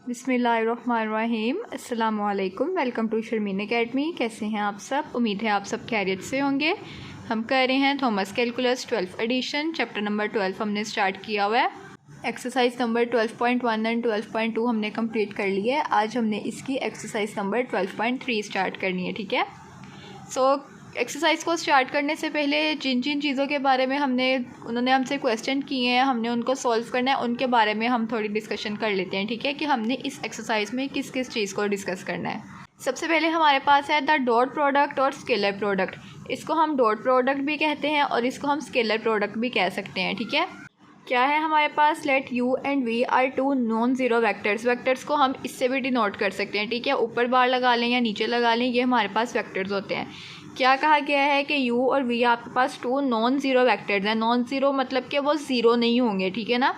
बिस्मिल्लाहिर्रहमानिर्रहीम। अस्सलाम वालेकुम। Welcome to Sharmeen academy. कैसे हैं आप सब? उम्मीद है आप सब खैरियत से होंगे। हम कर रहे हैं Thomas calculus 12th edition, chapter number 12 हमने स्टार्ट किया हुआ है। एक्सरसाइज नंबर 12.1 एंड 12.2 हमने कंप्लीट कर ली है। आज हमने इसकी एक्सरसाइज नंबर 12.3 स्टार्ट करनी है, ठीक है। सो एक्सरसाइज को स्टार्ट करने से पहले जिन जिन चीज़ों के बारे में उन्होंने हमसे क्वेश्चन किए हैं, हमने उनको सॉल्व करना है, उनके बारे में हम थोड़ी डिस्कशन कर लेते हैं, ठीक है, कि हमने इस एक्सरसाइज में किस किस चीज़ को डिस्कस करना है। सबसे पहले हमारे पास है द डॉट प्रोडक्ट और स्केलर प्रोडक्ट। इसको हम डॉट प्रोडक्ट भी कहते हैं और इसको हम स्केलर प्रोडक्ट भी कह सकते हैं, ठीक है। क्या है हमारे पास? Let u and v are two non zero vectors. Vectors को हम इससे भी डिनोट कर सकते हैं, ठीक है। ऊपर बार लगा लें या नीचे लगा लें, ये हमारे पास वेक्टर्स होते हैं। क्या कहा गया है कि u और v आपके पास टू नॉन ज़ीरो वेक्टर्स हैं। नॉन ज़ीरो मतलब कि वो ज़ीरो नहीं होंगे, ठीक है ना।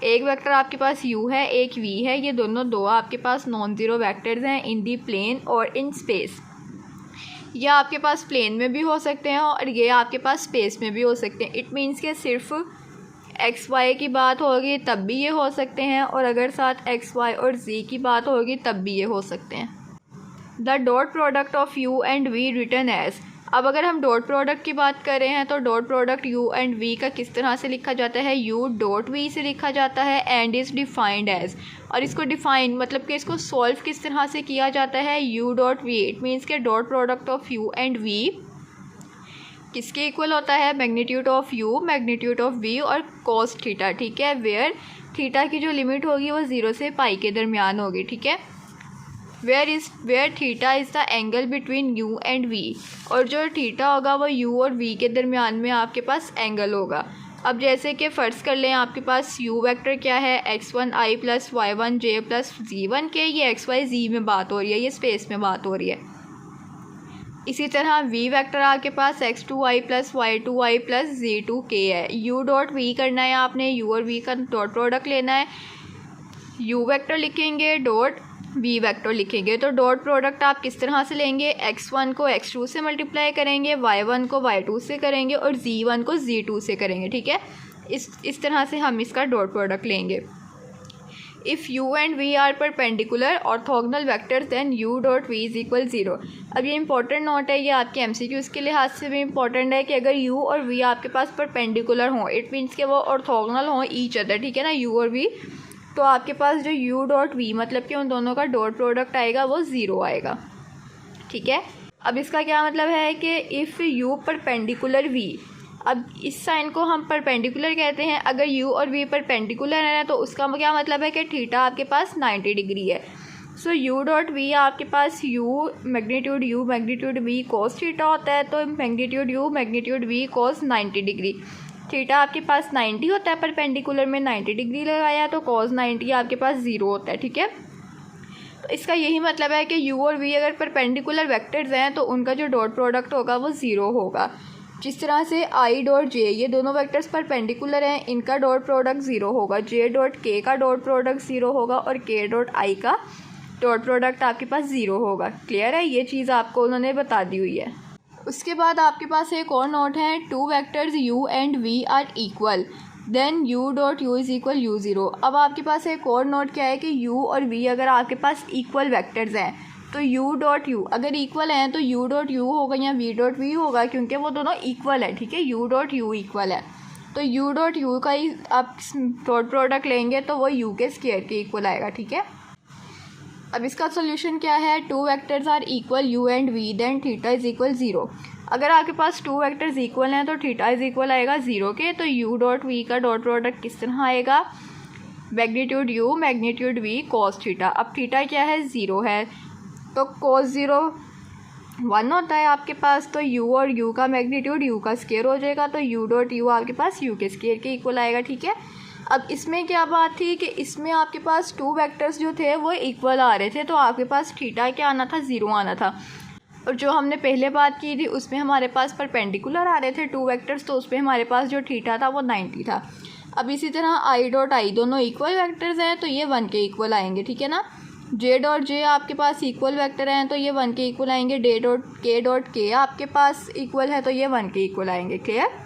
एक वेक्टर आपके पास u है, एक v है, ये दोनों दो आपके पास नॉन ज़ीरो वेक्टर्स हैं इन दी प्लेन और इन स्पेस। ये आपके पास प्लेन में भी हो सकते हैं और ये आपके पास स्पेस में भी हो सकते हैं। इट मीन्स के सिर्फ एक्स वाई की बात होगी तब भी ये हो सकते हैं, और अगर साथ एक्स वाई और z की बात होगी तब भी ये हो सकते हैं। The dot product of u and v written as. अब अगर हम डॉट प्रोडक्ट की बात कर रहे हैं तो dot product u and v का किस तरह से लिखा जाता है? u डॉट v से लिखा जाता है एंड इज़ डिफाइंड एज। और इसको डिफाइन मतलब कि इसको सॉल्व किस तरह से किया जाता है? u dot v। It means के dot product of u and v किसके इक्वल होता है? Magnitude of u, magnitude of v और cos थीटा, ठीक है। वेयर थीटा की जो लिमिट होगी वो 0 से पाई के दरमियान होगी, ठीक है। Where theta is the angle between u and v। और जो थीटा होगा वो u और v के दरमियान में आपके पास एंगल होगा। अब जैसे कि फ़र्ज़ कर लें आपके पास u वेक्टर क्या है? x1i plus y1j plus z1 के। ये x y z में बात हो रही है, ये स्पेस में बात हो रही है। इसी तरह v वेक्टर आपके पास x2i plus y2i plus z2k है। u डॉट v करना है आपने, u और v का डॉट प्रोडक्ट लेना है। u वेक्टर लिखेंगे, डॉट v वेक्टर लिखेंगे। तो डॉट प्रोडक्ट आप किस तरह से लेंगे? x1 को x2 से मल्टीप्लाई करेंगे, y1 को y2 से करेंगे और z1 को z2 से करेंगे, ठीक है। इस तरह से हम इसका डॉट प्रोडक्ट लेंगे। If u and v are perpendicular orthogonal vectors then u dot v is equal 0। अब ये इंपॉर्टेंट नोट है, ये आपके MCQs के लिहाज से भी इंपॉर्टेंट है कि अगर u और v आपके पास परपेंडिकुलर हों, इट मीन्स के वो ऑर्थोगोनल हों ईच अदर, ठीक है ना, u और v, तो आपके पास जो u डॉट v मतलब कि उन दोनों का डॉट प्रोडक्ट आएगा वो 0 आएगा, ठीक है। अब इसका क्या मतलब है कि इफ़ u परपेंडिकुलर v, अब इस साइन को हम परपेंडिकुलर कहते हैं। अगर u और v परपेंडिकुलर है तो उसका क्या मतलब है कि थीटा आपके पास 90 डिग्री है। सो u डॉट v आपके पास u magnitude v cos theta होता है, तो magnitude u magnitude v cos 90 degree. Theta आपके पास 90 होता है, परपेंडिकुलर में 90 डिग्री लगाया तो cos 90 आपके पास 0 होता है, ठीक है। तो इसका यही मतलब है कि u और v अगर परपेंडिकुलर वेक्टर्स हैं तो उनका जो डॉट प्रोडक्ट होगा वो 0 होगा। जिस तरह से i डॉट j, ये दोनों वेक्टर्स परपेंडिकुलर हैं, इनका डॉट प्रोडक्ट 0 होगा। j डॉट k का डॉट प्रोडक्ट 0 होगा और k डॉट i का डॉट प्रोडक्ट आपके पास 0 होगा। क्लियर है? ये चीज़ आपको उन्होंने बता दी हुई है। उसके बाद आपके पास एक और नोट है, two vectors u and v are equal then u dot u is equal u0। अब आपके पास एक और नोट क्या है कि u और v अगर आपके पास इक्वल वेक्टर्स हैं तो u डॉट u अगर इक्वल हैं तो u डॉट u होगा या v डॉट v होगा, क्योंकि वो दोनों इक्वल है, ठीक है। u डॉट u इक्वल है तो u डॉट u का ही आप डॉट प्रोडक्ट लेंगे तो वो u के स्क्वायर के इक्वल आएगा, ठीक है। अब इसका सोल्यूशन क्या है? Two vectors are equal u and v then theta is equal 0। अगर आपके पास टू वेक्टर्स इक्वल हैं तो थीटा इज़ इक्वल आएगा 0 के। तो u डॉट v का डॉट प्रोडक्ट किस तरह आएगा? Magnitude u magnitude v cos theta. अब थीटा क्या है? 0 है, तो cos 0 1 होता है आपके पास, तो u और u का मैग्नीट्यूड u का स्क्वायर हो जाएगा, तो u डॉट u आपके पास u के स्क्वायर के इक्वल आएगा, ठीक है। अब इसमें क्या बात थी कि इसमें आपके पास टू वेक्टर्स जो थे वो इक्वल आ रहे थे, तो आपके पास थीटा क्या आना था? 0 आना था। और जो हमने पहले बात की थी उसमें हमारे पास परपेंडिकुलर आ रहे थे टू वेक्टर्स, तो उसमें हमारे पास जो थीटा था वो 90 था। अब इसी तरह i डॉट i दोनों इक्वल वेक्टर्स हैं तो ये 1 के इक्वल आएंगे, ठीक है ना। j डॉट j आपके पास इक्वल वेक्टर हैं तो ये 1 के इक्वल आएंगे। डॉट k आपके पास इक्वल है तो ये 1 के इक्वल आएंगे। क्लियर?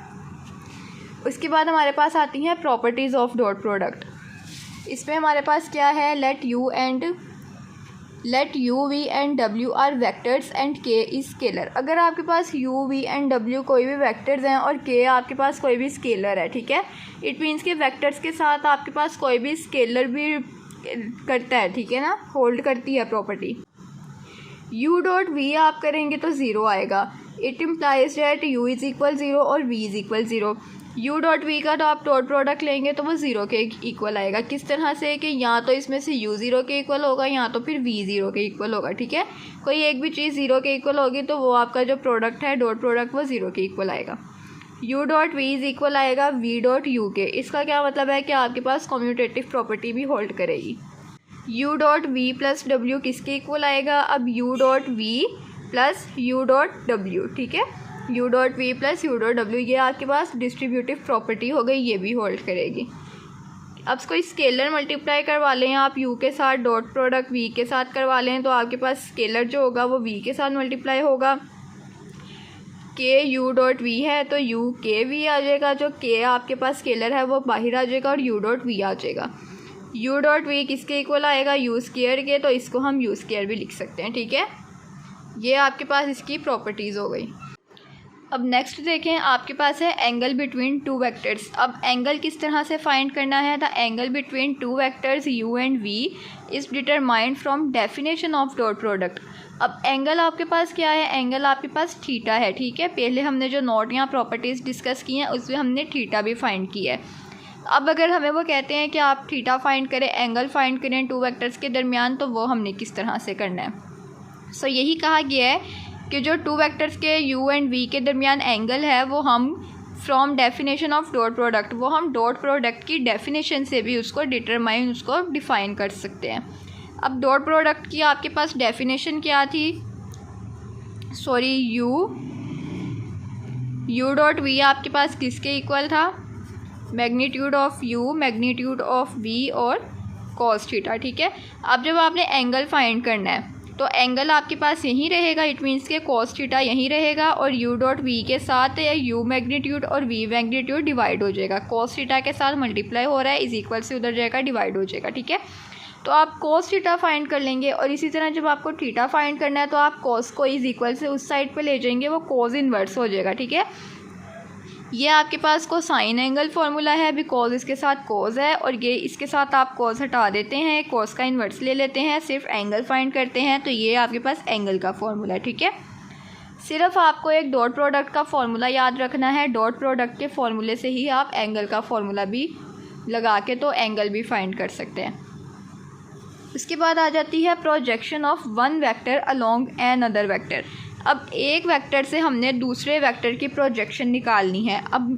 उसके बाद हमारे पास आती हैं प्रॉपर्टीज़ ऑफ डॉट प्रोडक्ट। इसमें हमारे पास क्या है, let u v and w are vectors and k is scalar. अगर आपके पास u v एंड w कोई भी वेक्टर्स हैं और k आपके पास कोई भी स्केलर है, ठीक है, इट मीन्स कि वेक्टर्स के साथ आपके पास कोई भी स्केलर भी करता है, ठीक है ना, होल्ड करती है प्रॉपर्टी। u डॉट v आप करेंगे तो ज़ीरो आएगा। It implies that u is equal zero और v is equal zero. u dot v का तो आप डॉट प्रोडक्ट लेंगे तो वो ज़ीरो के इक्वल आएगा। किस तरह से कि या तो इसमें से u ज़ीरो के इक्वल होगा या तो फिर v ज़ीरो के इक्वल होगा, ठीक है। कोई एक भी चीज़ ज़ीरो के इक्वल होगी तो वो आपका जो प्रोडक्ट है डॉट प्रोडक्ट वो ज़ीरो के इक्वल आएगा। u dot v is equal आएगा v डॉट u के। इसका क्या मतलब है कि आपके पास कम्यूटेटिव प्रॉपर्टी भी होल्ड करेगी। u dot v plus w किसके इक्वल आएगा, अब u dot v plus u dot w, ठीक है, u dot v plus u dot w, ये आपके पास डिस्ट्रीब्यूटिव प्रॉपर्टी हो गई, ये भी होल्ड करेगी। अब कोई स्केलर मल्टीप्लाई करवा लें आप u के साथ, डॉट प्रोडक्ट v के साथ करवा लें तो आपके पास स्केलर जो होगा वो v के साथ मल्टीप्लाई होगा। k u डॉट v है तो u k v आ जाएगा, जो k आपके पास स्केलर है वो बाहर आ जाएगा और u डॉट v आ जाएगा। u डॉट v किसके इक्वल आएगा, u स्क्वायर के, तो इसको हम u स्क्वायर भी लिख सकते हैं, ठीक है। ये आपके पास इसकी प्रॉपर्टीज़ हो गई। अब नेक्स्ट देखें, आपके पास है एंगल बिटवीन टू वेक्टर्स। अब एंगल किस तरह से फाइंड करना है, the angle between two vectors u and v is determined from definition of dot product. अब एंगल आपके पास क्या है, एंगल आपके पास थीटा है, ठीक है। पहले हमने जो नोट या प्रॉपर्टीज़ डिस्कस की हैं उसमें हमने थीटा भी फाइंड किया है। अब अगर हमें वो कहते हैं कि आप थीटा फाइंड करें, एंगल फाइंड करें टू वेक्टर्स के दरमियान, तो वो हमने किस तरह से करना है। सो यही कहा गया है कि जो टू वेक्टर्स के u एंड v के दरमियान एंगल है वो हम from definition of dot product, वो हम डॉट प्रोडक्ट की डेफिनेशन से भी उसको डिटरमाइन, उसको डिफ़ाइन कर सकते हैं। अब डॉट प्रोडक्ट की आपके पास डेफिनेशन क्या थी, सॉरी u डॉट v आपके पास किसके इक्वल था, magnitude of u, magnitude of v और कॉस थीटा, ठीक है। अब जब आपने एंगल फाइंड करना है तो एंगल आपके पास यहीं रहेगा, इट मीन्स के कॉस थीटा यहीं रहेगा और u डॉट v के साथ u मैग्नीट्यूड और v मैग्नीट्यूड डिवाइड हो जाएगा। कॉस थीटा के साथ मल्टीप्लाई हो रहा है, इज इक्वल से उधर जाएगा, डिवाइड हो जाएगा, ठीक है। तो आप कॉस थीटा फाइंड कर लेंगे और इसी तरह जब आपको थीटा फाइंड करना है तो आप कॉस को इज इक्वल से उस साइड पे ले जाएंगे, वो कॉस इनवर्स हो जाएगा, ठीक है। ये आपके पास कोसाइन एंगल फार्मूला है, बिकॉज इसके साथ कॉस है और ये इसके साथ आप कॉस हटा देते हैं, कॉस का इन्वर्स ले लेते हैं, सिर्फ एंगल फाइंड करते हैं, तो ये आपके पास एंगल का फार्मूला है, ठीक है। सिर्फ आपको एक डॉट प्रोडक्ट का फार्मूला याद रखना है, डॉट प्रोडक्ट के फार्मूले से ही आप एंगल का फार्मूला भी लगा के तो एंगल भी फाइंड कर सकते हैं। उसके बाद आ जाती है projection of one vector along another vector. अब एक वेक्टर से हमने दूसरे वेक्टर की प्रोजेक्शन निकालनी है। अब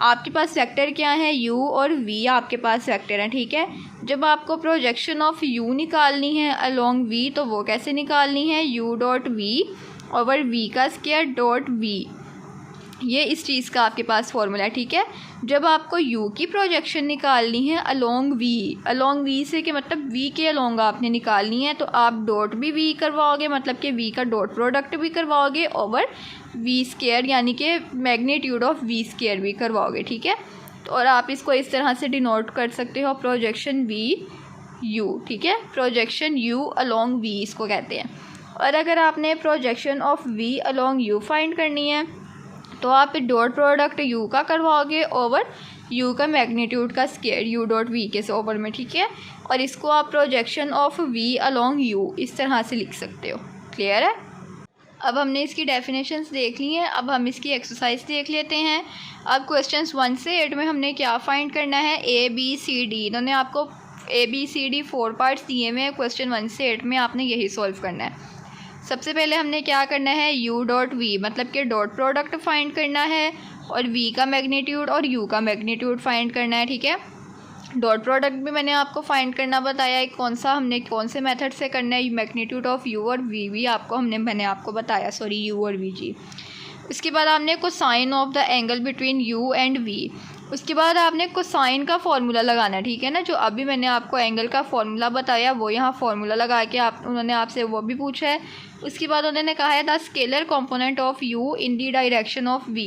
आपके पास वेक्टर क्या है, u और v आपके पास वेक्टर हैं, ठीक है। जब आपको प्रोजेक्शन ऑफ u निकालनी है अलोंग v, तो वो कैसे निकालनी है, u dot v over v का स्क्वायर डॉट v, ये इस चीज़ का आपके पास फॉर्मूला है, ठीक है। जब आपको u की प्रोजेक्शन निकालनी है अलोंग v से के मतलब v के अलोंग आपने निकालनी है, तो आप डॉट भी v करवाओगे, मतलब कि v का डॉट प्रोडक्ट भी करवाओगे, ओवर v स्क्वायर यानी कि मैग्नीट्यूड ऑफ v स्क्वायर भी करवाओगे, ठीक है। तो और आप इसको इस तरह से डिनोट कर सकते हो, प्रोजेक्शन v u, ठीक है, प्रोजेक्शन u अलोंग v इसको कहते हैं। और अगर आपने projection of v along u find करनी है तो आप डॉट प्रोडक्ट u का करवाओगे ओवर u का मैग्नीट्यूड का स्क्वायर u डॉट v के ओवर में, ठीक है। और इसको आप projection of v along u इस तरह से लिख सकते हो। क्लियर है। अब हमने इसकी डेफिनेशंस देख ली हैं, अब हम इसकी एक्सरसाइज देख लेते हैं। अब क्वेश्चंस 1 से 8 में हमने क्या फाइंड करना है, a b c d, इन्होंने आपको a b c d 4 parts दिए हुए हैं। क्वेश्चन 1 से 8 में आपने यही सॉल्व करना है। सबसे पहले हमने क्या करना है, u डॉट v मतलब कि डॉट प्रोडक्ट फाइंड करना है और v का मैग्नीट्यूड और u का मैग्नीट्यूड फाइंड करना है, ठीक है। डॉट प्रोडक्ट भी मैंने आपको फाइंड करना बताया है, हमने कौन से मेथड से करना है, मैग्नीट्यूड ऑफ u और v भी मैंने आपको बताया, सॉरी u और v जी। उसके बाद आपने cosine of the angle between u and v, उसके बाद आपने कोसाइन का फार्मूला लगाना है, ठीक है ना। जो अभी मैंने आपको एंगल का फार्मूला बताया वो यहाँ फार्मूला लगा के उन्होंने आपसे वो भी पूछा है। उसके बाद उन्होंने कहा है the scalar component of u in the direction of v,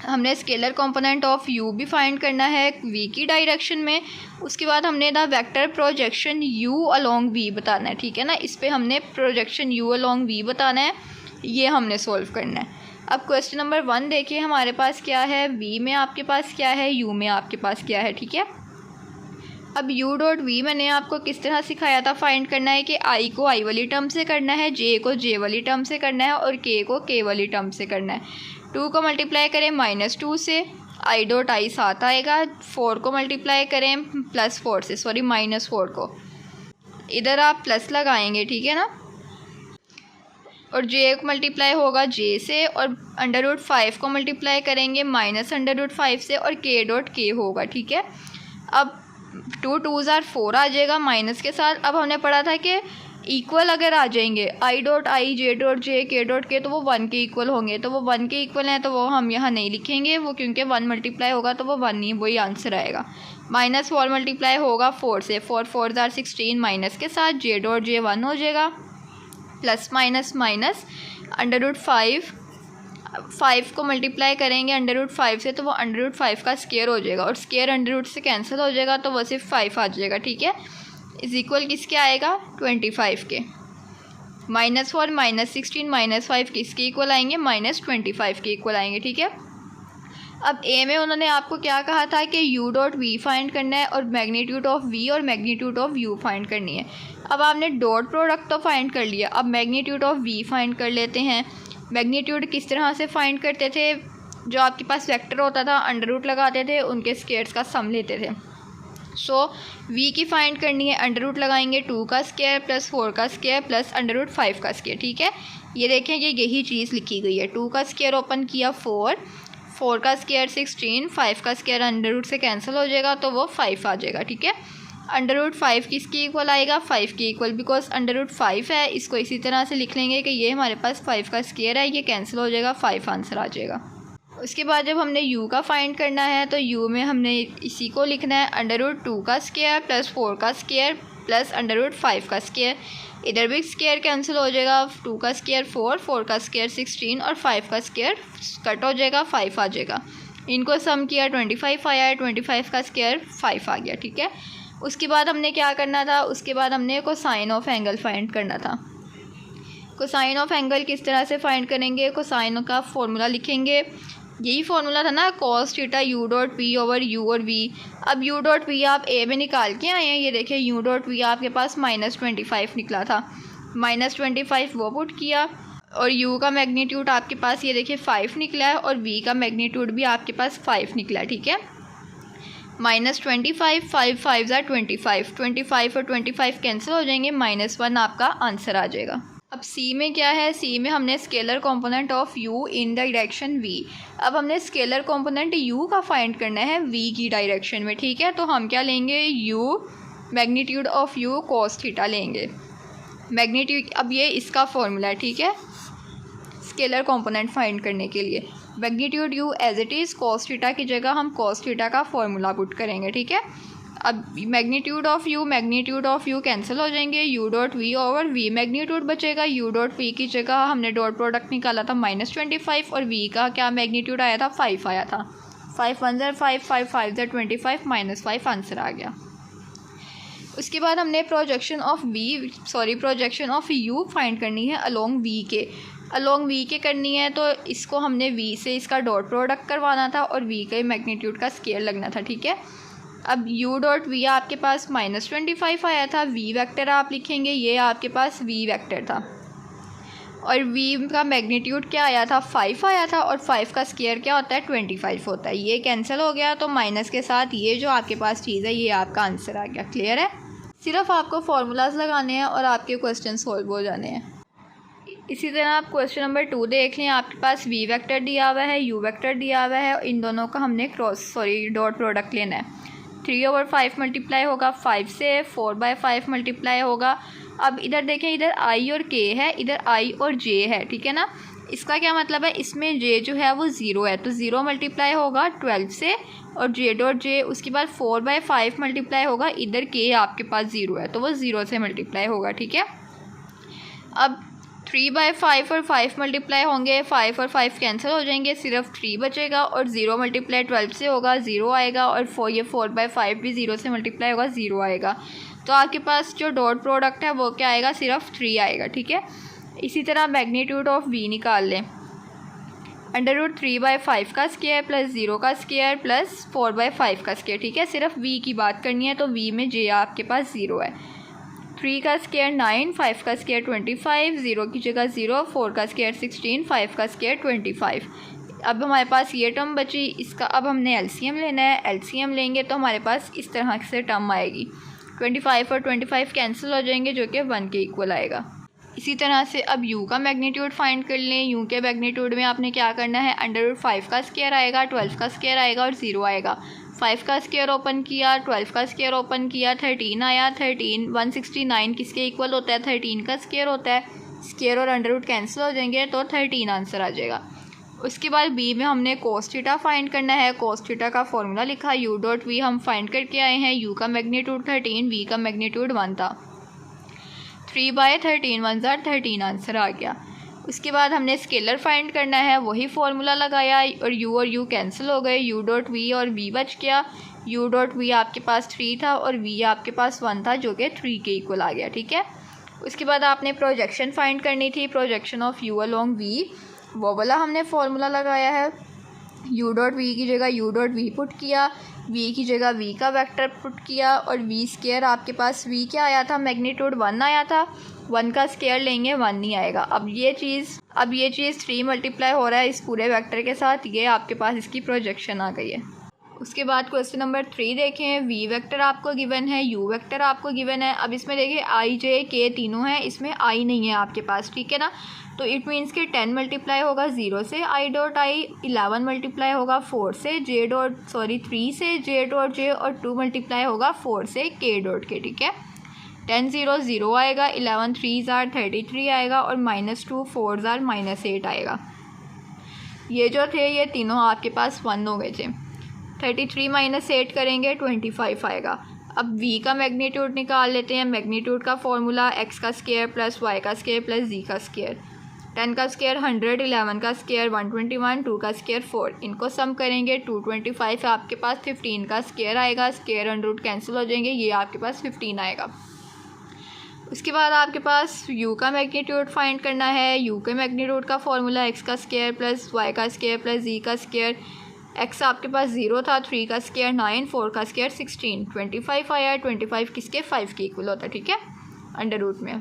हमने स्केलर कंपोनेंट ऑफ u भी फाइंड करना है v की डायरेक्शन में। उसके बाद हमने the vector projection u along v बताना है, ठीक है ना। इस पे हमने प्रोजेक्शन u अलोंग v बताना है, ये हमने सोल्व करना है। अब क्वेश्चन नंबर 1 देखिए हमारे पास क्या है, v में आपके पास क्या है, u में आपके पास क्या है, ठीक है। अब u डॉट v मैंने आपको किस तरह सिखाया था फाइंड करना है कि i को i वाली टर्म से करना है, j को j वाली टर्म से करना है और k को k वाली टर्म से करना है। 2 को मल्टीप्लाई करें -2 से, i डॉट i साथ आएगा। 4 को मल्टीप्लाई करें +4 से, सॉरी -4 को, इधर आप प्लस लगाएंगे, ठीक है ना। और j को मल्टीप्लाई होगा j से, और √5 को मल्टीप्लाई करेंगे -√5 से, और k डॉट k होगा, ठीक है। अब 2 2s are 4 आ जाएगा माइनस के साथ। अब हमने पढ़ा था कि इक्वल अगर आ जाएंगे i dot i, j dot j, k dot k, तो वो 1 के इक्वल होंगे। तो वो 1 के इक्वल हैं तो वो हम यहाँ नहीं लिखेंगे, वो क्योंकि 1 मल्टीप्लाई होगा तो वो 1 ही, वही आंसर आएगा। -4 मल्टीप्लाई होगा 4 से, 4 4s are 16 माइनस के साथ, j डॉट j 1 हो जाएगा, प्लस माइनस माइनस √5, 5 को मल्टीप्लाई करेंगे √5 से तो वो √5 का स्क्वायर हो जाएगा, और स्क्वायर √ से कैंसिल हो जाएगा तो वो सिर्फ 5 आ जाएगा, ठीक है। इज इक्वल किसके आएगा, 25 के। -4 -16 -5 किसके इक्वल आएंगे, -25 के इक्वल आएंगे, ठीक है। अब ए में उन्होंने आपको क्या कहा था कि u डॉट v फाइंड करना है और मैग्नीट्यूड ऑफ v और मैग्नीट्यूड ऑफ u फाइंड करनी है। अब आपने डॉट प्रोडक्ट तो फाइंड कर लिया, अब मैग्नीट्यूड ऑफ v फाइंड कर लेते हैं। मैग्नीट्यूड किस तरह से फाइंड करते थे, जो आपके पास वेक्टर होता था अंडर लगाते थे, उनके स्क्वायर्स का सम लेते थे। सो v की फाइंड करनी है, अंडर लगाएंगे 2 का स्क्वायर प्लस 4 का स्क्वायर प्लस √5 का स्क्वायर, ठीक है। ये देखें ये यही चीज़ लिखी गई है। 2 का स्क्वायर ओपन किया 4 का स्क्वायर 16, 5 का स्क्वायर अंडर से कैंसिल हो जाएगा तो वो 5 आ जाएगा, ठीक है। √5 किसके इक्वल आएगा, 5 के इक्वल, बिकॉज √5 है। इसको इसी तरह से लिख लेंगे कि ये हमारे पास 5 का स्क्वायर है, ये कैंसिल हो जाएगा, 5 आंसर आ जाएगा। उसके बाद जब हमने u का फाइंड करना है तो u में हमने इसी को लिखना है, √2 का स्क्वायर प्लस 4 का स्क्वायर प्लस √5 का स्क्वायर। इधर भी स्क्वायर कैंसिल हो जाएगा, 2 का स्क्वायर 4 का स्क्वायर 16 और 5 का स्क्वायर कट हो जाएगा, 5 आ जाएगा। इनको सम किया 25 आया, 25 का स्क्वायर 5 आ गया, ठीक है। उसके बाद हमने क्या करना था, उसके बाद हमने कोसाइन ऑफ एंगल फाइंड करना था। कोसाइन ऑफ एंगल किस तरह से फाइंड करेंगे, कोसाइन का फॉर्मूला लिखेंगे, यही फॉर्मूला था ना, cos theta u dot p over u और v। अब u डॉट p आप a में निकाल के आए हैं, ये देखिए u डॉट p आपके पास -25 निकला था, -25 वो पुट किया, और u का मैग्नीट्यूड आपके पास ये देखिए 5 निकला है, और v का मैग्नीट्यूड भी आपके पास 5 निकला है, ठीक है। -25 5 5s are 25 और 25 कैंसिल हो जाएंगे, -1 आपका आंसर आ जाएगा। अब c में क्या है, c में हमने scalar component of u in the direction v। अब हमने स्केलर कंपोनेंट u का फाइंड करना है v की डायरेक्शन में, ठीक है। तो हम क्या लेंगे, u magnitude of u cos theta लेंगे, मैग्नीट्यूड। अब ये इसका फॉर्मूला है, ठीक है, स्केलर कंपोनेंट फाइंड करने के लिए। Magnitude u as it is, cos theta की जगह हम cos थीटा का फॉर्मूला पुट करेंगे, ठीक है। अब मैग्नीट्यूड ऑफ u कैंसिल हो जाएंगे, u dot v over v magnitude बचेगा, u डॉट p की जगह हमने डॉट प्रोडक्ट निकाला था -25, और v का क्या मैग्नीट्यूड आया था, 5 आया था। 5 1 ज़र 5 5 5 ज़र 25 -5 आंसर आ गया। उसके बाद हमने प्रोजेक्शन ऑफ u फाइंड करनी है अलोंग v के करनी है, तो इसको हमने v से इसका डॉट प्रोडक्ट करवाना था और v के मैग्नीट्यूड का स्केयर लगना था, ठीक है। अब u डॉट v आपके पास -25 आया था, v वेक्टर आप लिखेंगे, ये आपके पास v वेक्टर था, और v का मैग्नीट्यूड क्या आया था, 5 आया था, और 5 का स्केयर क्या होता है, 25 होता है। ये कैंसिल हो गया, तो माइनस के साथ ये जो आपके पास चीज़ है ये आपका आंसर आ गया। क्लियर है, सिर्फ आपको फार्मूलाज लगाने हैं और आपके क्वेश्चन सॉल्व हो जाने हैं। इसी तरह आप क्वेश्चन नंबर 2 देख लें, आपके पास v वेक्टर दिया हुआ है, u वेक्टर दिया हुआ है, इन दोनों का हमने डॉट प्रोडक्ट लेना है। 3/5 मल्टीप्लाई होगा 5 से, 4/5 मल्टीप्लाई होगा। अब इधर देखें, इधर i और k है, इधर i और j है, ठीक है ना। इसका क्या मतलब है, इसमें j जो है वो 0 है, तो 0 मल्टीप्लाई होगा 12 से, और j डॉट j, उसके बाद 4/5 मल्टीप्लाई होगा, इधर k आपके पास 0 है तो वो 0 से मल्टीप्लाई होगा, ठीक है। अब 3/5 और 5 मल्टीप्लाई होंगे, 5 और 5 कैंसिल हो जाएंगे, सिर्फ 3 बचेगा और 0 मल्टीप्लाई 12 से होगा 0 आएगा और ये 4/5 भी 0 से मल्टीप्लाई होगा 0 आएगा। तो आपके पास जो डॉट प्रोडक्ट है वो क्या आएगा, सिर्फ 3 आएगा। ठीक है, इसी तरह मैग्नीट्यूड ऑफ v निकाल लें। √3/5 का स्क्वायर प्लस 0 का स्क्वायर प्लस 4/5 का स्क्वायर। ठीक है, सिर्फ v की बात करनी है तो v में j आपके पास 0 है। 3 का स्क्वायर 9, 5 का स्क्वायर 25, 0 की जगह 0, 4 का स्क्वायर 16, 5 का स्क्वायर 25। अब हमारे पास ये टर्म बची, इसका अब हमने एलसीएम लेना है। एलसीएम लेंगे तो हमारे पास इस तरह से टर्म आएगी, 25 और 25 कैंसिल हो जाएंगे जो कि 1 के इक्वल आएगा। इसी तरह से अब u का मैग्नीट्यूड फाइंड कर लें। u के मैग्नीट्यूड में आपने क्या करना है, √5 का स्क्वायर आएगा, 12 का स्क्वायर आएगा और 0 आएगा। 5 का स्क्वायर ओपन किया, 12 का स्क्वायर ओपन किया, 13 आया। 13 169 किसके इक्वल होता है, 13 का स्क्वायर होता है। स्क्वायर और अंडर कैंसिल हो जाएंगे तो 13 आंसर आ जाएगा। उसके बाद b में हमने cos थीटा फाइंड करना है। cos थीटा का फॉर्मूला लिखा, u.v हम फाइंड करके आए हैं। u का मैग्नीट्यूड 13, v का मैग्नीट्यूड 1 था। 3/13 1 13 आंसर आ गया। उसके बाद हमने स्केलर फाइंड करना है, वही फार्मूला लगाया और u कैंसिल हो गए। u.v और v बच गया। u.v आपके पास 3 था और v आपके पास 1 था जो कि 3 के इक्वल आ गया। ठीक है, उसके बाद आपने प्रोजेक्शन फाइंड करनी थी, projection of u along v, वो वाला हमने फार्मूला लगाया है। u.v की जगह u.v पुट किया, v की जगह v का वेक्टर पुट किया और v स्क्वायर आपके पास v क्या आया था, मैग्नीट्यूड 1 आया था। 1 का स्क्वायर लेंगे 1 नहीं आएगा। अब ये चीज़ 3 मल्टीप्लाई हो रहा है इस पूरे वेक्टर के साथ, ये आपके पास इसकी प्रोजेक्शन आ गई है। उसके बाद क्वेश्चन नंबर 3 देखें। v वेक्टर आपको गिवन है, u वेक्टर आपको गिवन है। अब इसमें देखिए i j k तीनों हैं, इसमें i नहीं है आपके पास। ठीक है ना, तो इट मीन्स कि 10 मल्टीप्लाई होगा 0 से i.i, 11 मल्टीप्लाई होगा 4 से 3 से j.j और 2 मल्टीप्लाई होगा 4 से k.k। ठीक है, 10 0 0 आएगा, 11 3 33 आएगा और -2 4 -8 आएगा। ये जो थे ये तीनों आपके पास 1 हो गए थे। 33 -8 करेंगे 25 आएगा। अब v का मैग्नीट्यूड निकाल लेते हैं। मैग्नीट्यूड का फॉर्मूला x का स्क्वायर प्लस y का स्क्वायर प्लस z का स्क्वायर। 10 का स्क्वायर 100, 11 का स्क्वायर 121, 2 का स्क्वायर 4, इनको सम करेंगे 225 आपके पास 15 का स्क्वायर आएगा। स्क्वायर अंडर रूट कैंसिल हो जाएंगे, ये आपके पास 15 आएगा। उसके बाद आपके पास u का मैग्नीट्यूड फाइंड करना है। u के मैग्नीट्यूड का फॉर्मूला x का स्क्वायर प्लस y का स्क्वायर प्लस z का स्क्वायर। x आपके पास 0 था, 3 का स्क्वायर 9, 4 का स्क्वायर 16, 25 आया। 25 किसके 5 के इक्वल होता है। ठीक है, अंडर रूट में।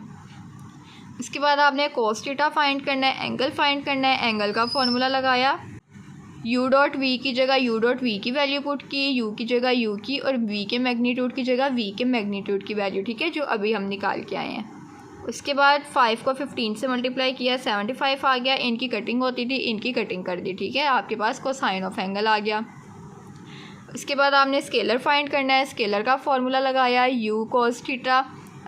इसके बाद आपने cos थीटा फाइंड करना है, एंगल फाइंड करना है। एंगल का फॉर्मूला लगाया, u.v की जगह u.v की वैल्यू पुट की, u की जगह u की और v के मैग्नीट्यूड की जगह v के मैग्नीट्यूड की वैल्यू। ठीक है, जो अभी हम निकाल के आए हैं। उसके बाद 5 को 15 से मल्टीप्लाई किया, 75 आ गया। इनकी कटिंग होती थी, इनकी कटिंग कर दी। ठीक है, आपके पास कोसाइन ऑफ एंगल आ गया। उसके बाद आपने स्केलर फाइंड करना है। स्केलर का फॉर्मूला लगाया, u cos theta,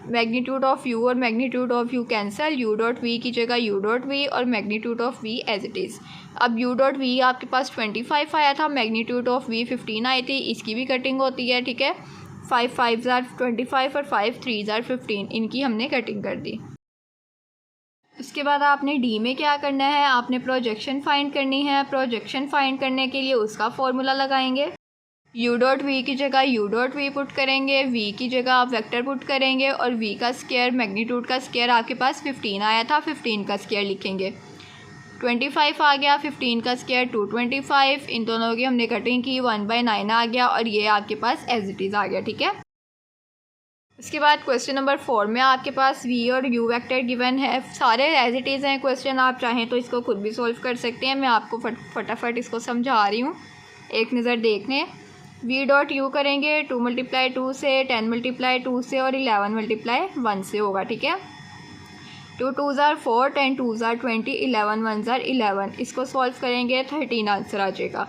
magnitude of u और magnitude of u cancel, u.v की जगह u.v और magnitude of v as it is. अब u.v आपके पास 25 आया था, मैग्नीट्यूड ऑफ v 15 आई थी, इसकी भी कटिंग होती है। ठीक है, 5 5 25 और 5 3 15, इनकी हमने कटिंग कर दी। उसके बाद आपने d में क्या करना है, आपने प्रोजेक्शन फाइंड करनी है। प्रोजेक्शन फाइंड करने के लिए उसका फॉर्मूला लगाएंगे। u.v की जगह u.v पुट करेंगे, v की जगह आप वेक्टर पुट करेंगे और v का स्क्वायर मैग्नीट्यूड का स्क्वायर आपके पास 15 आया था, 15 का स्क्वायर लिखेंगे। 25 आ गया, 15 का स्क्वायर 225, इन दोनों की हमने कटिंग की, 1/9 आ गया और ये आपके पास एज इट इज़ आ गया। ठीक है, उसके बाद क्वेश्चन नंबर 4 में आपके पास v और u वेक्टर गिवन है। सारे एज इट इज़ हैं क्वेश्चन, आप चाहें तो इसको खुद भी सॉल्व कर सकते हैं। मैं आपको फटाफट इसको समझा रही हूँ, एक नज़र देख लें। v.u करेंगे 2 × 2 से, 10 × 2 से और 11 × 1 से होगा। ठीक है, 2 2 4, 10 2 20, 11 1 11, इसको सॉल्व करेंगे 13 आंसर आ जाएगा।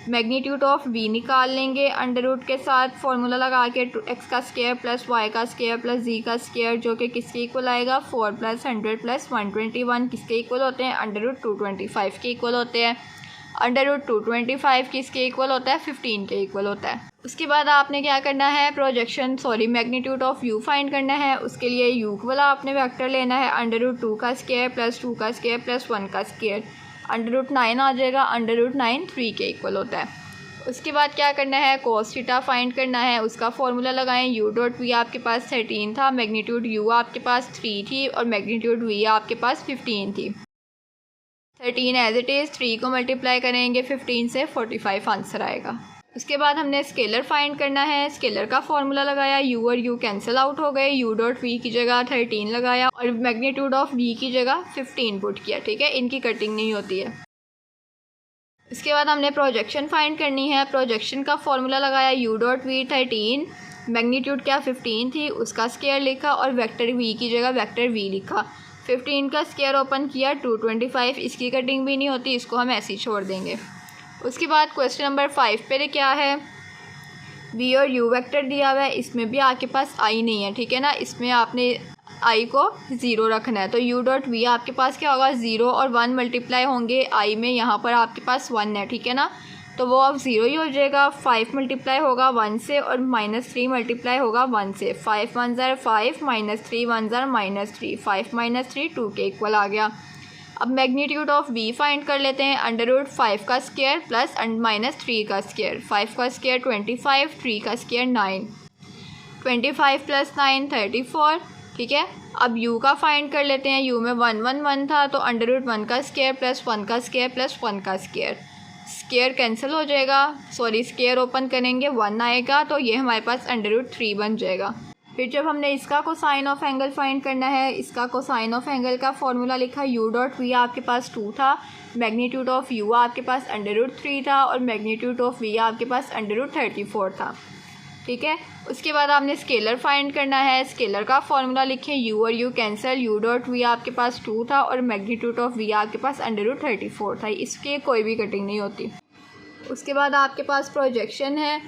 मैग्नीट्यूड ऑफ v निकाल लेंगे अंडर रूट के साथ, फॉर्मूला लगा के x का स्क्वायर प्लस y का स्क्वायर प्लस z का स्क्वायर, जो कि किसके इक्वल आएगा, 4 + 100 + 121 किसके इक्वल होते हैं, अंडर रूट 225 के इक्वल होते हैं। √225 किसके इक्वल होता है, 15 के इक्वल होता है। उसके बाद आपने क्या करना है, मैग्नीट्यूड ऑफ u फाइंड करना है। उसके लिए u वाला आपने वेक्टर लेना है, √2 का स्क्वायर प्लस 2 का स्क्वायर प्लस 1 का स्क्वायर, √9 आ जाएगा, √9 3 के इक्वल होता है। उसके बाद क्या करना है, cos थीटा फाइंड करना है। उसका फॉर्मूला लगाएं, u.v आपके पास 13 था, मैग्नीट्यूड u आपके पास 3 थी और मैग्नीट्यूड v आपके पास 15 थी। 13 एज इट इज़, 3 को मल्टीप्लाई करेंगे 15 से, 45 आंसर आएगा। उसके बाद हमने स्केलर फाइंड करना है। स्केलर का फॉर्मूला लगाया, u और u कैंसिल आउट हो गए, u.v की जगह 13 लगाया और मैग्नीट्यूड ऑफ v की जगह 15 पुट किया। ठीक है, इनकी कटिंग नहीं होती है। इसके बाद हमने प्रोजेक्शन फाइंड करनी है। प्रोजेक्शन का फॉर्मूला लगाया, u.v 13, मैग्नीट्यूड क्या 15 थी, उसका स्क्वायर लिखा और वेक्टर v की जगह वेक्टर v लिखा। 15 का स्क्वायर ओपन किया, 225, इसकी कटिंग भी नहीं होती, इसको हम ऐसे ही छोड़ देंगे। उसके बाद क्वेश्चन नंबर 5 पे क्या है, v और u वेक्टर दिया हुआ है, इसमें भी आपके पास i नहीं है। ठीक है ना, इसमें आपने i को 0 रखना है। तो u.v आपके पास क्या होगा, 0 और 1 मल्टीप्लाई होंगे i में, यहाँ पर आपके पास 1 है। ठीक है ना, तो वो अब 0 ही हो जाएगा। 5 मल्टीप्लाई होगा 1 से और -3 मल्टीप्लाई होगा 1 से। 5 1 ज़ार 5, -3 1 ज़ार -3, 5 - 3 2 के इक्वल आ गया। अब मैग्नीट्यूड ऑफ v फाइंड कर लेते हैं, √5 का स्क्वायर प्लस -3 का स्क्वायर। 5 का स्क्वायर 25, 3 का स्क्वायर 9, 25 + 9 34। ठीक है, अब u का फाइंड कर लेते हैं। u में 1 1 1 था, तो √1 का स्क्वायर प्लस 1 का स्क्वायर प्लस 1 का स्क्वायर, स्क्वायर कैंसिल हो जाएगा, स्क्वायर ओपन करेंगे 1 आएगा, तो ये हमारे पास √3 बन जाएगा। फिर जब हमने इसका कोसाइन ऑफ एंगल फाइंड करना है, इसका कोसाइन ऑफ एंगल का फॉर्मूला लिखा, u.v आपके पास 2 था, मैग्नीट्यूड ऑफ u आपके पास √3 था और मैग्नीट्यूड ऑफ v आपके पास √34 था। ठीक है, उसके बाद आपने स्केलर फाइंड करना है। स्केलर का फॉर्मूला लिखें, u और u कैंसिल, u.v आपके पास 2 था और मैग्नीट्यूड ऑफ v आपके पास √34 था, इसके कोई भी कटिंग नहीं होती। उसके बाद आपके पास प्रोजेक्शन है।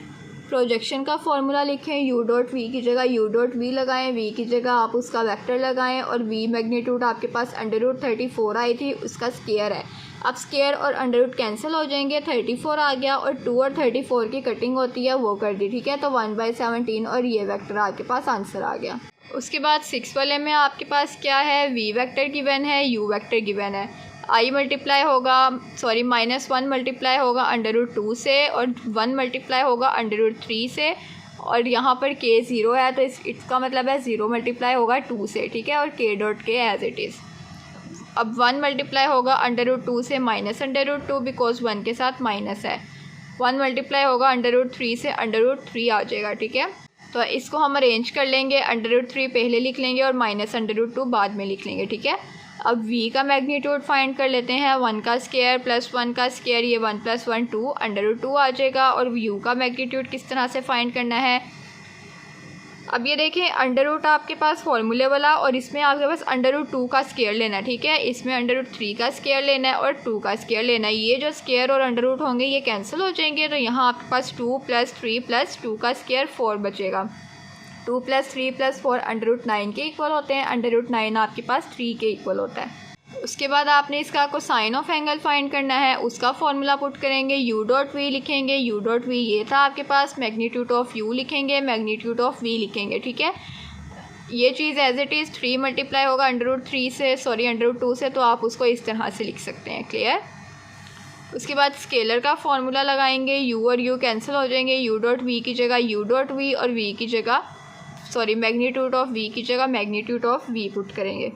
प्रोजेक्शन का फॉर्मूला लिखें, u.v की जगह u.v लगाएं, v की जगह आप उसका वेक्टर लगाएं और v मैग्नीट्यूड आपके पास √34 आई थी, उसका स्क्वायर है। अब स्क्वायर और अंडर कैंसिल हो जाएंगे, 34 आ गया और 2 और 34 की कटिंग होती है वो कर दी। ठीक है, तो 1/17 और ये वेक्टर आपके पास आंसर आ गया। उसके बाद 6 वाले में आपके पास क्या है, v वेक्टर गिवन है, u वेक्टर गिवन है। i मल्टीप्लाई होगा -1 मल्टीप्लाई होगा √2 से और 1 मल्टीप्लाई होगा √3 से और यहाँ पर k 0 है, तो इसका मतलब है 0 मल्टीप्लाई होगा 2 से। ठीक है, और k.k एज इट इज़। अब 1 मल्टीप्लाई होगा √2 से -√2 बिकॉज 1 के साथ माइनस है। 1 मल्टीप्लाई होगा √3 से √3 आ जाएगा। ठीक है, तो इसको हम अरेंज कर लेंगे, √3 पहले लिख लेंगे और -√2 बाद में लिख लेंगे। ठीक है, अब v का मैग्नीट्यूड फाइंड कर लेते हैं, 1 का स्क्वायर प्लस 1 का स्क्वायर, ये 1 + 1 2 √2 आ जाएगा। और u का मैग्नीट्यूड किस तरह से फाइंड करना है, अब ये देखें √ आपके पास फॉर्मूले वाला और इसमें आपके पास √2 का स्क्वायर लेना है। ठीक है, इसमें √3 का स्क्वायर लेना है और 2 का स्क्वायर लेना है। ये जो स्क्वायर और √ होंगे ये कैंसिल हो जाएंगे, तो यहाँ आपके पास 2 + 3 + 2 का स्क्वायर 4 बचेगा। 2 + 3 + 4 √9 के इक्वल होते हैं, √9 आपके पास 3 के इक्वल होता है। उसके बाद आपने इसका कोसाइन ऑफ एंगल फाइंड करना है, उसका फॉर्मूला पुट करेंगे, u.v लिखेंगे, u.v ये था आपके पास, मैग्नीट्यूड ऑफ u लिखेंगे, मैग्नीट्यूड ऑफ v लिखेंगे। ठीक है, ये चीज़ एज इट इज़ 3 मल्टीप्लाई होगा √3 से √2 से, तो आप उसको इस तरह से लिख सकते हैं। क्लियर। उसके बाद स्केलर का फॉर्मूला लगाएंगे, u और u कैंसिल हो जाएंगे, u.v की जगह u.v और v की जगह मैग्नीट्यूड ऑफ v की जगह मैग्नीट्यूड ऑफ v पुट करेंगे।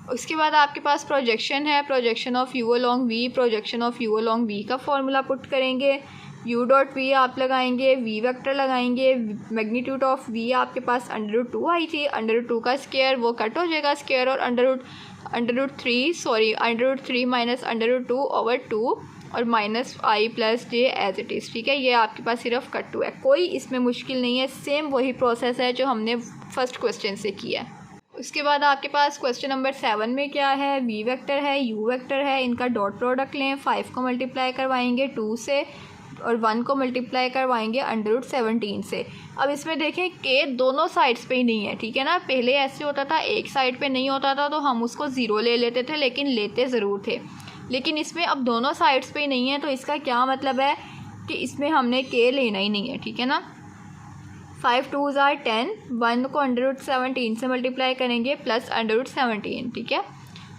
उसके बाद आपके पास प्रोजेक्शन है, projection of u along v, projection of u along v का फॉर्मूला पुट करेंगे, u.v आप लगाएंगे, v वेक्टर लगाएंगे, मैग्नीट्यूड ऑफ v आपके पास √2 आई थी, √2 का स्क्वायर वो कट हो जाएगा, स्क्वायर और √3 -√2/2 और -i + j as it is. ठीक है, ये आपके पास सिर्फ कट टू है, कोई इसमें मुश्किल नहीं है, सेम वही प्रोसेस है जो हमने फर्स्ट क्वेश्चन से किया है। उसके बाद आपके पास क्वेश्चन नंबर 7 में क्या है, v वेक्टर है, u वेक्टर है, इनका डॉट प्रोडक्ट लें, 5 को मल्टीप्लाई करवाएंगे 2 से और 1 को मल्टीप्लाई करवाएंगे √17 से। अब इसमें देखें k दोनों साइड्स पे ही नहीं है। ठीक है ना, पहले ऐसे होता था एक साइड पे नहीं होता था तो हम उसको 0 ले लेते थे, लेकिन लेते ज़रूर थे। लेकिन इसमें अब दोनों साइड्स पे ही नहीं है, तो इसका क्या मतलब है कि इसमें हमने के लेना ही नहीं है, ठीक है ना। 5 2s are 10, 1 को √17 से मल्टीप्लाई करेंगे प्लस √17, ठीक है।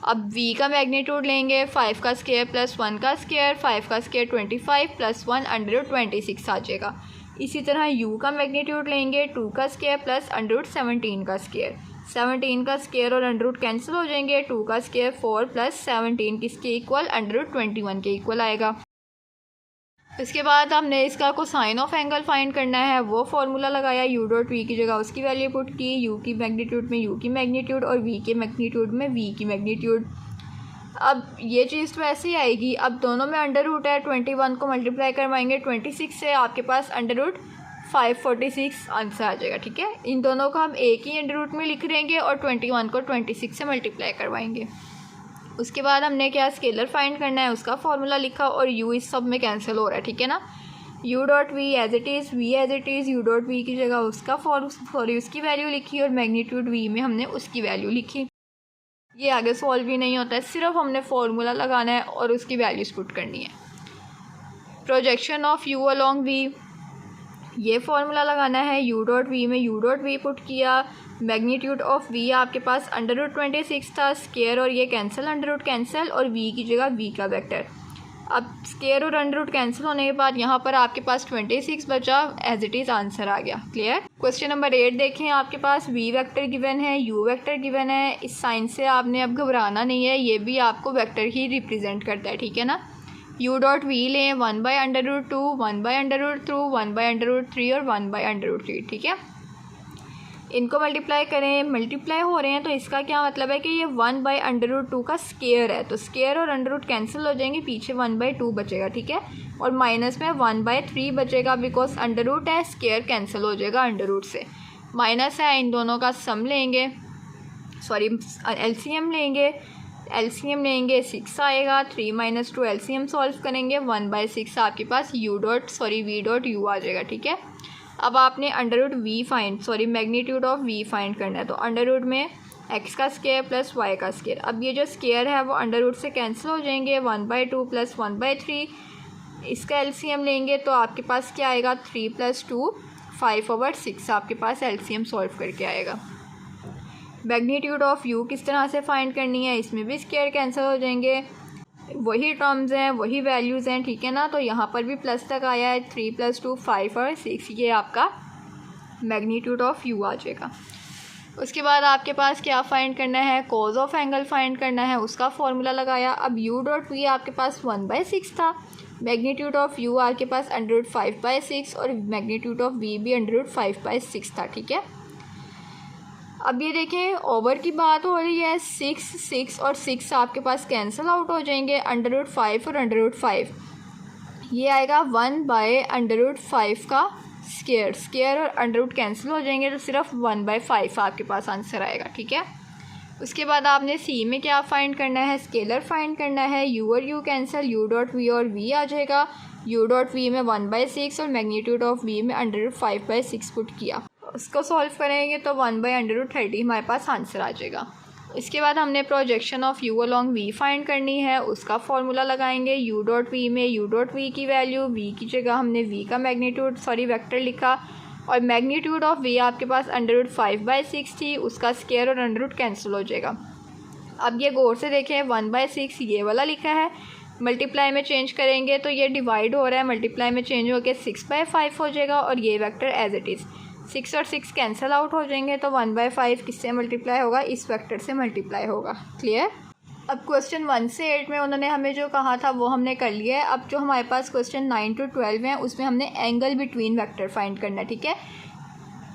अब v का मैग्नीट्यूड लेंगे 5 का स्क्वायर प्लस 1 का स्क्वायर, 5 का स्क्वायर 25 प्लस 1 √26 आ जाएगा। इसी तरह u का मैग्नीट्यूड लेंगे 2 का स्क्वायर प्लस √17 का स्क्वायर, 17 का स्क्वायर और अंडर रूट कैंसिल हो जाएंगे, 2 का स्क्वायर 4 प्लस 17 किसके इक्वल, √21 के इक्वल आएगा। इसके बाद हमने इसका कोसाइन ऑफ एंगल फाइंड करना है, वो फार्मूला लगाया, u डॉट वी की जगह उसकी वैल्यू पुट की, u की मैग्नीट्यूड में u की मैग्नीट्यूड और v के मैग्नीट्यूड में v की मैग्नीट्यूड। अब ये चीज़ तो ऐसे ही आएगी। अब दोनों में अंडर रूट है, 21 को मल्टीप्लाई करवाएंगे 26 से, आपके पास √546 आंसर आ जाएगा, ठीक है। इन दोनों को हम एक ही अंडर रूट में लिख देंगे और 21 को 26 से मल्टीप्लाई करवाएंगे। उसके बाद हमने क्या स्केलर फाइंड करना है, उसका फार्मूला लिखा और u इस सब में कैंसिल हो रहा है, ठीक है ना। u dot v as it is, v as it is, u dot v की जगह उसका उसकी वैल्यू लिखी और मैग्नीट्यूड v में हमने उसकी वैल्यू लिखी। ये आगे सॉल्व भी नहीं होता है, सिर्फ हमने फार्मूला लगाना है और उसकी वैल्यूज पुट करनी है। Projection of u along v, ये फार्मूला लगाना है, u डॉट वी में u डॉट वी पुट किया, मैग्नीट्यूड ऑफ v आपके पास √26 था, स्केयर और ये कैंसिल, अंडर रूट कैंसिल और v की जगह v का वेक्टर। अब स्केयर और अंडर रूट कैंसिल होने के बाद यहाँ पर आपके पास 26 बचा, एज इट इज़ आंसर आ गया। क्लियर। क्वेश्चन नंबर 8 देखें, आपके पास v वेक्टर गिवन है, u वेक्टर गिवन है। इस साइन से आपने अब घबराना नहीं है, ये भी आपको वेक्टर ही रिप्रेजेंट करता है, ठीक है ना। u डॉट वी लें 1/√2, 1/√2, 1/√3 और 1/√3, ठीक है। इनको मल्टीप्लाई करें, मल्टीप्लाई हो रहे हैं तो इसका क्या मतलब है कि ये 1/√2 का स्केयर है, तो स्केयर और अंडर रूट कैंसिल हो जाएंगे, पीछे 1/2 बचेगा, ठीक है। और माइनस में 1/3 बचेगा, बिकॉज अंडर रूट है, स्केयर कैंसिल हो जाएगा अंडर रूट से। माइनस है, इन दोनों का सम लेंगे, सॉरी एलसीएम लेंगे, एलसीएम लेंगे 6 आएगा, 3 - 2 एलसीएम सॉल्व करेंगे, 1/6 आपके पास वी डॉट यू आ जाएगा, ठीक है। अब आपने under root magnitude of v find करना है, तो अंडर रूट में x का स्केयर प्लस y का स्केयर। अब ये जो स्केयर है वो अंडर रूट से कैंसिल हो जाएंगे, 1/2 प्लस 1/3, इसका एलसीएम लेंगे तो आपके पास क्या आएगा, 3 + 2 5/6 आपके पास एलसीएम सॉल्व करके आएगा। मैग्नीट्यूड ऑफ u किस तरह से फाइंड करनी है, इसमें भी स्केयर कैंसिल हो जाएंगे, वही टर्म्स हैं, वही वैल्यूज़ हैं, ठीक है ना। तो यहाँ पर भी प्लस तक आया है, 3 + 2 5 और 6, ये आपका मैग्नीट्यूड ऑफ u आ जाएगा। उसके बाद आपके पास क्या फाइंड करना है, कॉज ऑफ एंगल फाइंड करना है, उसका फार्मूला लगाया। अब u डॉट वी आपके पास 1/6 था, मैग्नीट्यूड ऑफ u आपके पास √5/6 और मैग्नीट्यूड ऑफ v भी √5/6 था, ठीक है। अब ये देखें, ओवर की बात हो रही है, 6 और 6 आपके पास कैंसिल आउट हो जाएंगे, √5 और √5 ये आएगा 1/√5 का स्केयर और अंडर रूट कैंसिल हो जाएंगे, तो सिर्फ 1/5 आपके पास आंसर आएगा, ठीक है। उसके बाद आपने सी में क्या फाइंड करना है, स्केलर फाइंड करना है, u और u cancel, u dot v और v आ जाएगा, u डॉट वी में 1/6 और मैग्नीट्यूड ऑफ v में √5/6 पुट किया, उसको सॉल्व करेंगे तो 1/√30 हमारे पास आंसर आ जाएगा। इसके बाद हमने projection of u along v find करनी है, उसका फार्मूला लगाएंगे, u डॉट वी में u डॉट वी की वैल्यू, v की जगह हमने v का वेक्टर लिखा और मैग्नीट्यूड ऑफ v आपके पास √5/6 थी, उसका स्केयर और अंडर रूट कैंसिल हो जाएगा। अब ये गौर से देखें, 1/6 ये वाला लिखा है, मल्टीप्लाई में चेंज करेंगे तो ये डिवाइड हो रहा है, मल्टीप्लाई में चेंज होकर 6/5 हो जाएगा और ये वेक्टर एज इट इज़, 6 और 6 कैंसिल आउट हो जाएंगे, तो 1/5 किससे मल्टीप्लाई होगा, इस वेक्टर से मल्टीप्लाई होगा। क्लियर। अब क्वेश्चन 1 से 8 में उन्होंने हमें जो कहा था वो हमने कर लिया है। अब जो हमारे पास क्वेश्चन 9 to 12 हैं उसमें हमने एंगल बिटवीन वेक्टर फाइंड करना है, ठीक है।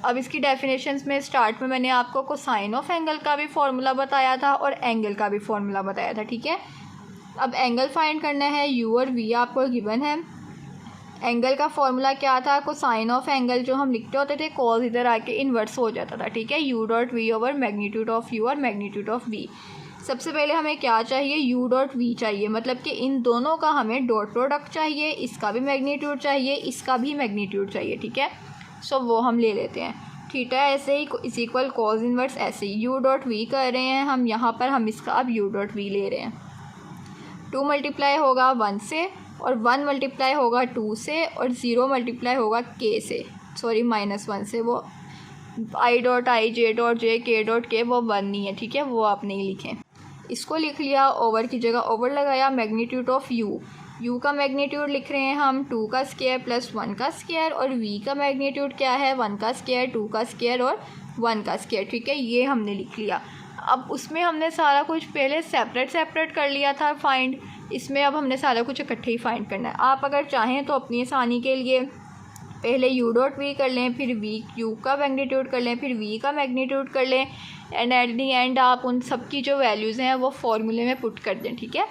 अब इसकी डेफिनेशंस में स्टार्ट में मैंने आपको कोसाइन ऑफ एंगल का भी फॉर्मूला बताया था और एंगल का भी फॉर्मूला बताया था, ठीक है। अब एंगल फाइंड करना है, u और v आपको गिवन है। एंगल का फॉर्मूला क्या था, कोसाइन ऑफ एंगल जो हम लिखते होते थे, कॉज इधर आके इन्वर्स हो जाता था, ठीक है। u dot v over magnitude of u और मैग्नीट्यूड ऑफ v। सबसे पहले हमें क्या चाहिए, u डॉट वी चाहिए, मतलब कि इन दोनों का हमें डॉट प्रोडक्ट चाहिए, इसका भी मैग्नीट्यूड चाहिए, इसका भी मैग्नीट्यूड चाहिए, ठीक है। सो वो हम ले लेते हैं, थीटा ऐसे he is equal cause inverse ऐसे ही, u डॉट वी कर रहे हैं हम यहाँ पर, हम इसका अब u डॉट वी ले रहे हैं। 2 मल्टीप्लाई होगा 1 से, और 1 मल्टीप्लाई होगा 2 से, और 0 मल्टीप्लाई होगा k से, सॉरी -1 से। वो i dot i, j dot j, k dot k वो 1 नहीं है, ठीक है, वो आप नहीं लिखें। इसको लिख लिया, ओवर की जगह ओवर लगाया। मैग्नीट्यूड ऑफ u का मैग्नीट्यूड लिख रहे हैं हम 2 का स्क्वायर प्लस 1 का स्क्वायर, और v का मैग्नीट्यूड क्या है 1 का स्क्वायर, 2 का स्क्वायर और 1 का स्क्वायर, ठीक है, ये हमने लिख लिया। अब उसमें हमने सारा कुछ पहले सेपरेट कर लिया था फाइंड, इसमें अब हमने सारा कुछ इकट्ठे ही फाइंड करना है। आप अगर चाहें तो अपनी आसानी के लिए पहले u डॉट v कर लें, फिर u का मैग्नीट्यूड कर लें, फिर v का मैग्नीट्यूड कर लें, एंड एट दी एंड आप उन सब की जो वैल्यूज़ हैं वो फॉर्मूले में पुट कर दें, ठीक है,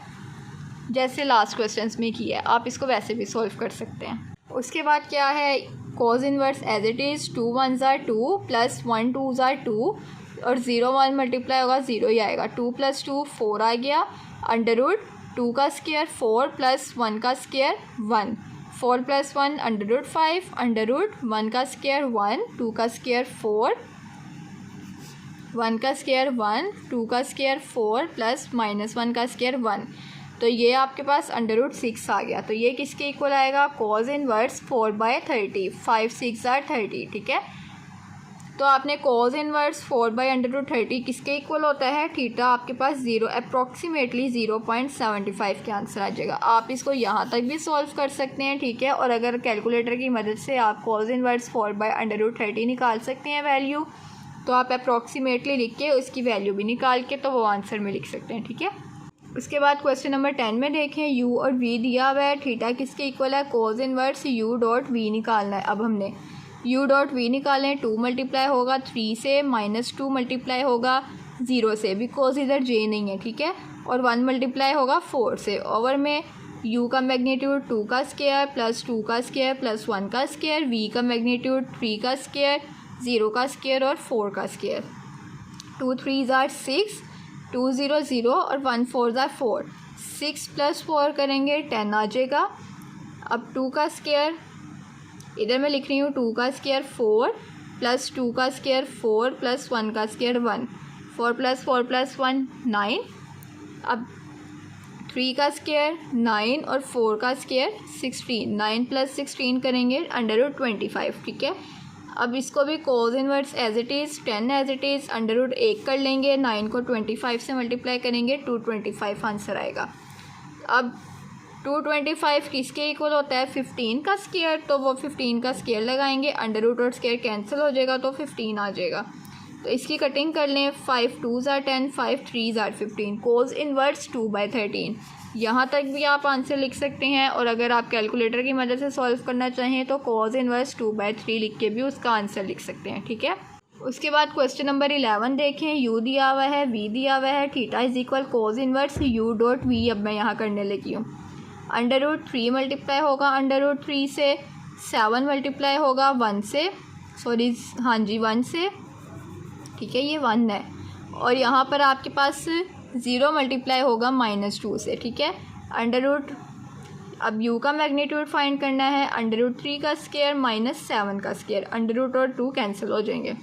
जैसे लास्ट क्वेश्चंस में किया है। आप इसको वैसे भी सॉल्व कर सकते हैं। उसके बाद क्या है, cos inverse as it is 2 1s are 2 plus 1 2s are 2, और 0 1 मल्टीप्लाई होगा 0 ही आएगा। 2 + 2 4 आ गया, अंडर रूट 2 का स्क्वायर 4 प्लस 1 का square 1, 4 + 1 under root 5, under root 1 का स्क्वायर 1, 2 का स्क्वायर 4, 1 का स्क्वायर 1, 2 का स्क्वायर 4 प्लस -1 का स्क्वायर 1, तो ये आपके पास अंडर रूट 6 आ गया। तो ये किसके इक्वल आएगा, कॉज इनवर्स 4/30, 5 6 are 30, ठीक है। तो आपने कॉज इनवर्स 4/√30 किसके इक्वल होता है, थीटा आपके पास 0 अप्रॉक्सीमेटली 0.75 के आंसर आ जाएगा। आप इसको यहाँ तक भी सॉल्व कर सकते हैं, ठीक है, और अगर कैलकुलेटर की मदद से आप कॉज इनवर्स 4/√30 निकाल सकते हैं वैल्यू, तो आप अप्रॉक्सीमेटली लिख के उसकी वैल्यू भी निकाल के तो वो आंसर में लिख सकते हैं, ठीक है। उसके बाद क्वेश्चन नंबर 10 में देखें, u और v दिया हुआ है, थीटा किसके इक्वल है, cos inverse u dot v निकालना है। अब हमने u डॉट v निकालें, 2 मल्टीप्लाई होगा 3 से, -2 मल्टीप्लाई होगा 0 से, बिकॉज इधर j नहीं है, ठीक है, और 1 मल्टीप्लाई होगा 4 से। ओवर में u का मैग्नीट्यूड 2 का स्क्वायर प्लस 2 का स्क्वायर प्लस 1 का स्क्वायर, v का मैग्नीट्यूड 3 का स्क्वायर, 0 का स्क्वायर और 4 का स्क्वायर। 2 3s are 6, 2 0 0 और 1 4s are 4, 6 + 4 करेंगे 10 आ जाएगा। अब 2 का स्क्वायर, इधर मैं लिख रही हूँ 2 का स्क्वायर 4 प्लस 2 का स्क्वायर 4 प्लस 1 का स्क्वायर 1, 4 + 4 + 1 9। अब 3 का स्क्वायर 9 और 4 का स्क्वायर 16, 9 + 16 करेंगे अंडर रूट 25, ठीक है। अब इसको भी cos inverse as it is 10 as it is under root 1 कर लेंगे, 9 को 25 से मल्टीप्लाई करेंगे, 225 आंसर आएगा। अब 225 किसके इक्वल होता है, 15 का स्क्वायर, तो वो 15 का स्क्वायर लगाएंगे, अंडर रूट और स्क्वायर कैंसिल हो जाएगा तो 15 आ जाएगा। तो इसकी कटिंग कर लें, 5 2s are 10, 5 3s are 15, cause inverse 2/13। यहाँ तक भी आप आंसर लिख सकते हैं, और अगर आप कैलकुलेटर की मदद से सॉल्व करना चाहें तो कॉज इनवर्स 2/3 लिख के भी उसका आंसर लिख सकते हैं, ठीक है। उसके बाद क्वेश्चन नंबर 11 देखें, u दिया हुआ है, v दिया हुआ है, theta is equal cause inverse u dot v। अब मैं यहाँ करने लगी हूँ, अंडर रूट 3 मल्टीप्लाई होगा अंडर रूट 3 से, 7 मल्टीप्लाई होगा 1 से, सॉरी हाँ जी 1 से, ठीक है, ये 1 है, और यहाँ पर आपके पास 0 मल्टीप्लाई होगा -2 से, ठीक है, अंडर रूट। अब u का मैग्नीट्यूड फाइंड करना है, अंडर रूट 3 का स्क्वायर -7 का स्क्वायर, अंडर रूट और 2 कैंसिल हो जाएंगे।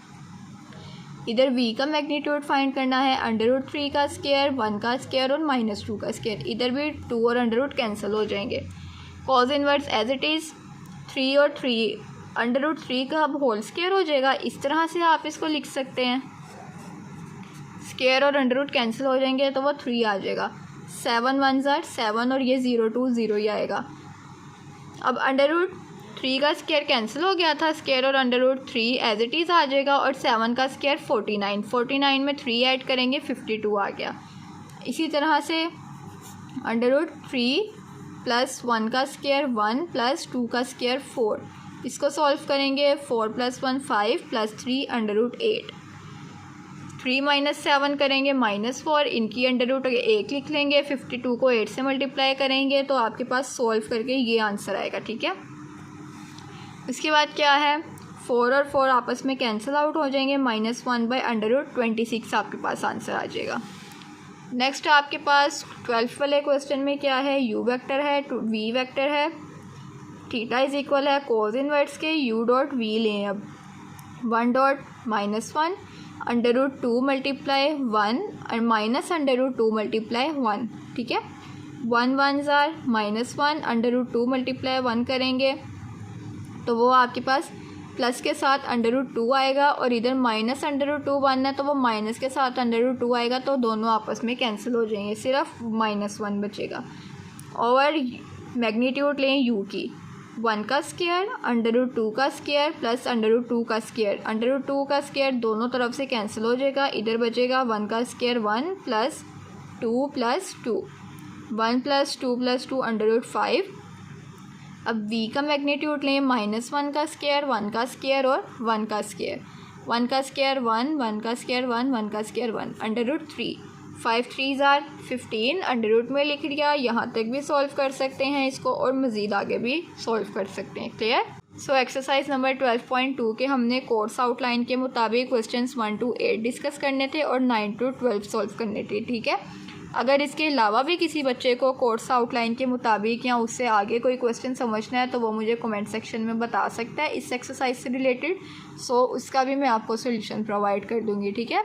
इधर v का मैग्नीट्यूड फाइंड करना है, अंडर रूट 3 का स्क्वायर, 1 का स्क्वायर और -2 का स्क्वायर, इधर भी 2 और अंडर रूट कैंसिल हो जाएंगे। Cos inverse as it is 3 और 3 अंडर रूट 3 का अब होल स्क्वायर हो जाएगा, इस तरह से आप इसको लिख सकते हैं, स्क्वायर और अंडर रूट कैंसिल हो जाएंगे तो वो 3 आ जाएगा। 7 1s are 7 और ये 0 2 0 ही आएगा। अब अंडर रूट 3 का स्क्वायर कैंसिल हो गया था, स्क्वायर और under root 3 as it is आ जाएगा, और 7 का स्क्वायर 49, 49 में 3 ऐड करेंगे 52 आ गया। इसी तरह से अंडर रूट 3 प्लस 1 का स्क्वायर 1 प्लस 2 का स्क्वायर 4, इसको सॉल्व करेंगे, 4 + 1 5 प्लस 3 अंडर रूट 8, 3 - 7 करेंगे -4, इनकी अंडर रूट 1 लिख लेंगे, 52 को 8 से मल्टीप्लाई करेंगे तो आपके पास सॉल्व करके ये आंसर आएगा, ठीक है। उसके बाद क्या है, 4 और 4 आपस में कैंसिल आउट हो जाएंगे, -1/√26 आपके पास आंसर आ जाएगा। नेक्स्ट आपके पास 12 वाले क्वेश्चन में क्या है, u वेक्टर है, v वेक्टर है, थीटा इज इक्वल है कॉज इनवर्स के u डॉट v लें। अब 1 डॉट -1 अंडर रूट 2 मल्टीप्लाई 1 और -√2 मल्टीप्लाई 1, ठीक है। 1 1 ज़ार -1 √2 मल्टीप्लाई 1 करेंगे तो वो आपके पास प्लस के साथ √2 आएगा, और इधर माइनस √2 1 है तो वो माइनस के साथ √2 आएगा, तो दोनों आपस में कैंसिल हो जाएंगे, सिर्फ -1 बचेगा। और मैग्नीट्यूड लें u की, 1 का स्क्वायर √2 का स्क्वायर प्लस √2 का स्क्वायर, √2 का स्क्वायर दोनों तरफ से कैंसिल हो जाएगा, इधर बचेगा 1 का square 1 plus 2 plus 2, 1 plus 2 plus 2 √5। अब v का मैग्नीट्यूड लें, -1 का स्क्वायर 1 का स्क्वायर और 1 का स्क्वायर, 1 का स्क्वायर 1, 1 का स्क्वायर 1, 1 का स्क्वायर 1 √3, 5 3 ज़ार 15 √ में लिख लिया। यहाँ तक भी सॉल्व कर सकते हैं इसको, और मज़ीद आगे भी सॉल्व कर सकते हैं। क्लियर। सो एक्सरसाइज नंबर 12.2 के हमने कोर्स आउटलाइन के मुताबिक क्वेश्चंस 1 to 8 डिस्कस करने थे और 9 to 12 सॉल्व करने थे। ठीक है, अगर इसके अलावा भी किसी बच्चे को कोर्स आउटलाइन के मुताबिक या उससे आगे कोई क्वेश्चन समझना है तो वो मुझे कमेंट सेक्शन में बता सकता है इस एक्सरसाइज से रिलेटेड। सो उसका भी मैं आपको सोल्यूशन प्रोवाइड कर दूँगी। ठीक है।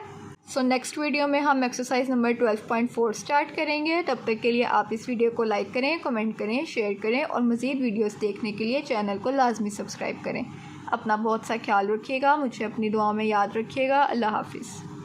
सो नेक्स्ट वीडियो में हम एक्सरसाइज नंबर 12.4 स्टार्ट करेंगे। तब तक के लिए आप इस वीडियो को लाइक करें, कमेंट करें, शेयर करें, और मज़ीद वीडियोस देखने के लिए चैनल को लाजमी सब्सक्राइब करें। अपना बहुत सा ख्याल रखिएगा, मुझे अपनी दुआ में याद रखिएगा। अल्लाह हाफिज़।